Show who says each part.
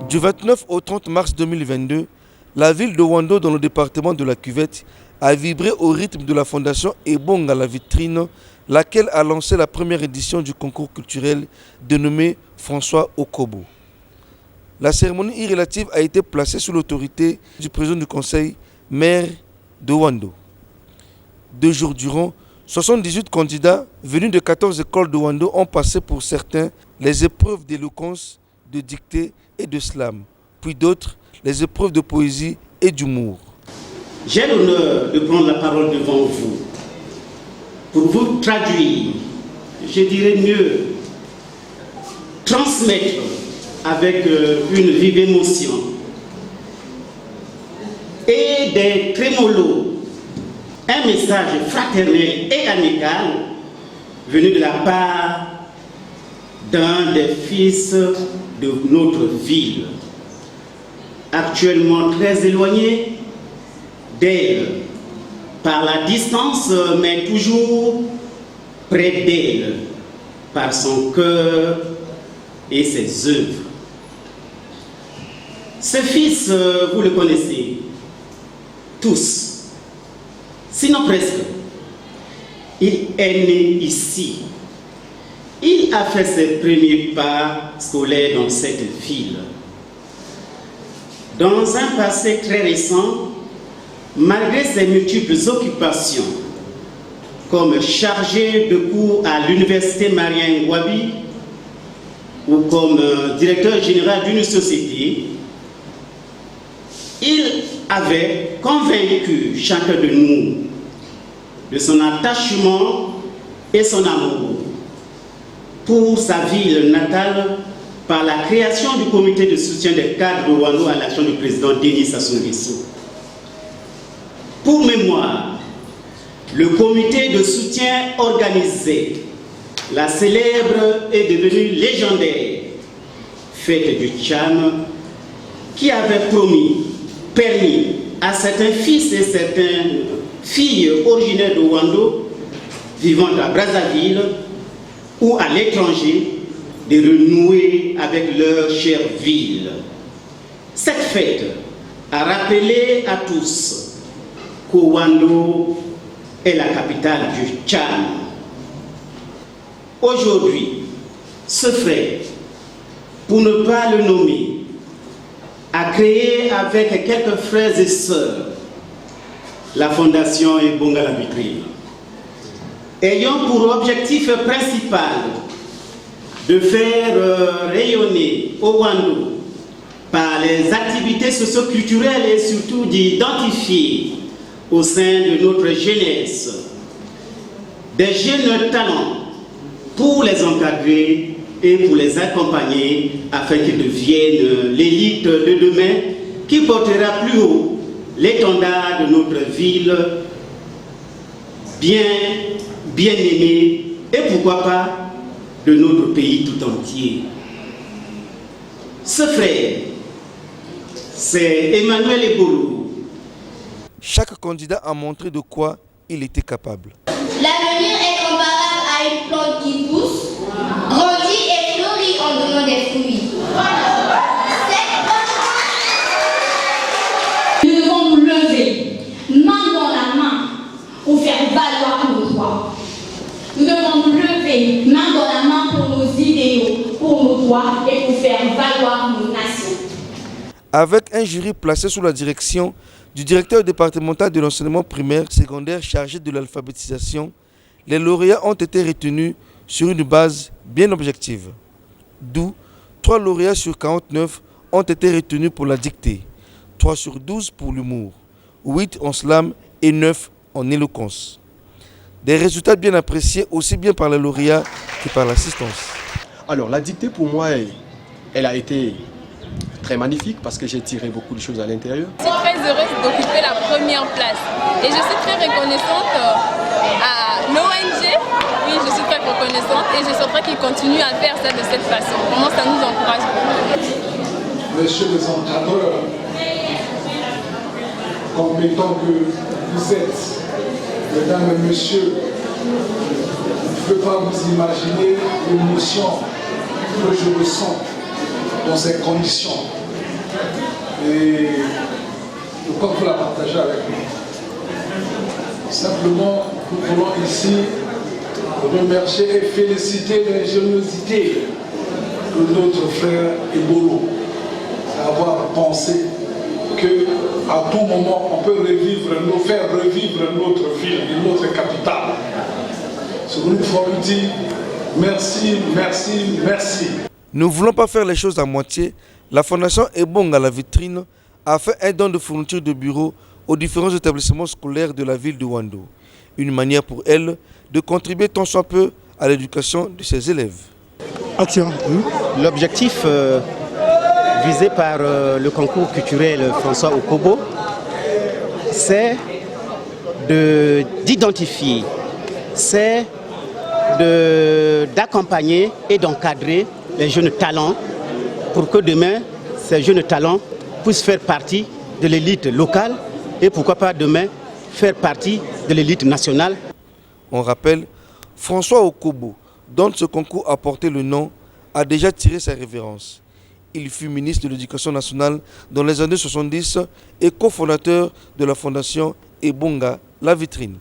Speaker 1: Du 29 au 30 mars 2022, la ville de Ouando, dans le département de la Cuvette, a vibré au rythme de la fondation Ebonga la Vitrine, laquelle a lancé la première édition du concours culturel dénommé François Okobo. La cérémonie irrélative a été placée sous l'autorité du président du conseil, maire de Ouando. 2 jours durant, 78 candidats venus de 14 écoles de Ouando ont passé pour certains les épreuves d'éloquence, de dictée et de slam, puis d'autres les épreuves de poésie et d'humour.
Speaker 2: J'ai l'honneur de prendre la parole devant vous pour vous traduire, je dirais mieux, transmettre avec une vive émotion et des trémolos un message fraternel et amical venu de la part d'un des fils de notre ville, actuellement très éloigné d'elle par la distance, mais toujours près d'elle par son cœur et ses œuvres. Ce fils, vous le connaissez tous, sinon presque. Il est né ici. Il a fait ses premiers pas scolaires dans cette ville. Dans un passé très récent, malgré ses multiples occupations, comme chargé de cours à l'université Marien Ngouabi ou comme directeur général d'une société, il avait convaincu chacun de nous de son attachement et son amour pour sa ville natale par la création du comité de soutien des cadres de Ouando à l'action du président Denis Sassou Nguesso. Pour mémoire, le comité de soutien organisé la célèbre et devenue légendaire fête du Tcham qui avait permis à certains fils et certaines filles originaires de Ouando vivant à Brazzaville ou à l'étranger de renouer avec leur chère ville. Cette fête a rappelé à tous qu'Ouando est la capitale du Tchad. Aujourd'hui, ce frère, pour ne pas le nommer, a créé avec quelques frères et sœurs la fondation Ebonga la Vitrine, ayant pour objectif principal de faire rayonner Ouando par les activités socio-culturelles et surtout d'identifier au sein de notre jeunesse des jeunes talents pour les encadrer et pour les accompagner afin qu'ils deviennent l'élite de demain qui portera plus haut l'étendard de notre ville bien aimée et pourquoi pas de notre pays tout entier. Ce frère, c'est Emmanuel Ebolo.
Speaker 1: Chaque candidat a montré de quoi il était capable.
Speaker 3: L'avenir est comparable à une plante qui pousse, grandit et fleurit en donnant des fruits.
Speaker 4: Nous devons nous lever, main dans la main, pour faire valoir nos droits. Nous devons nous lever, main dans la main pour nos idéaux, pour nos droits et pour faire valoir nos nations.
Speaker 1: Avec un jury placé sous la direction du directeur départemental de l'enseignement primaire secondaire chargé de l'alphabétisation, les lauréats ont été retenus sur une base bien objective. D'où 3 lauréats sur 49 ont été retenus pour la dictée, 3 sur 12 pour l'humour, 8 en slam et 9 en éloquence. Des résultats bien appréciés aussi bien par les lauréats que par l'assistance.
Speaker 5: Alors la dictée pour moi, elle a été très magnifique parce que j'ai tiré beaucoup de choses à l'intérieur.
Speaker 6: Je suis très heureuse d'occuper la première place et je suis très reconnaissante à l'ONG. Oui, je suis très reconnaissante et je souhaiterais qu'ils continuent à faire ça de cette façon. Vraiment, ça nous encourage beaucoup.
Speaker 7: Messieurs les encadreurs, compétents que vous êtes, mesdames et messieurs, je ne peux pas vous imaginer l'émotion que je ressens dans ces conditions. Et je crois que vous la partagez avec nous. Simplement, nous voulons ici remercier et féliciter l'ingéniosité de notre frère Ebolo d'avoir pensé qu'à tout moment on peut faire revivre notre ville et notre capitale. C'est une fois dit merci, merci, merci.
Speaker 1: Ne voulons pas faire les choses à moitié. La Fondation Ebonga la vitrine a fait un don de fourniture de bureaux aux différents établissements scolaires de la ville de Ouando. Une manière pour elle de contribuer tant soit peu à l'éducation de ses élèves.
Speaker 2: L'objectif visé par le concours culturel François Okobo, c'est d'identifier, c'est d'accompagner et d'encadrer les jeunes talents pour que demain, ces jeunes talents puissent faire partie de l'élite locale et pourquoi pas demain faire partie de l'élite nationale.
Speaker 1: On rappelle, François Okobo, dont ce concours a porté le nom, a déjà tiré sa révérence. Il fut ministre de l'Éducation nationale dans les années 70 et cofondateur de la Fondation Ebonga la vitrine.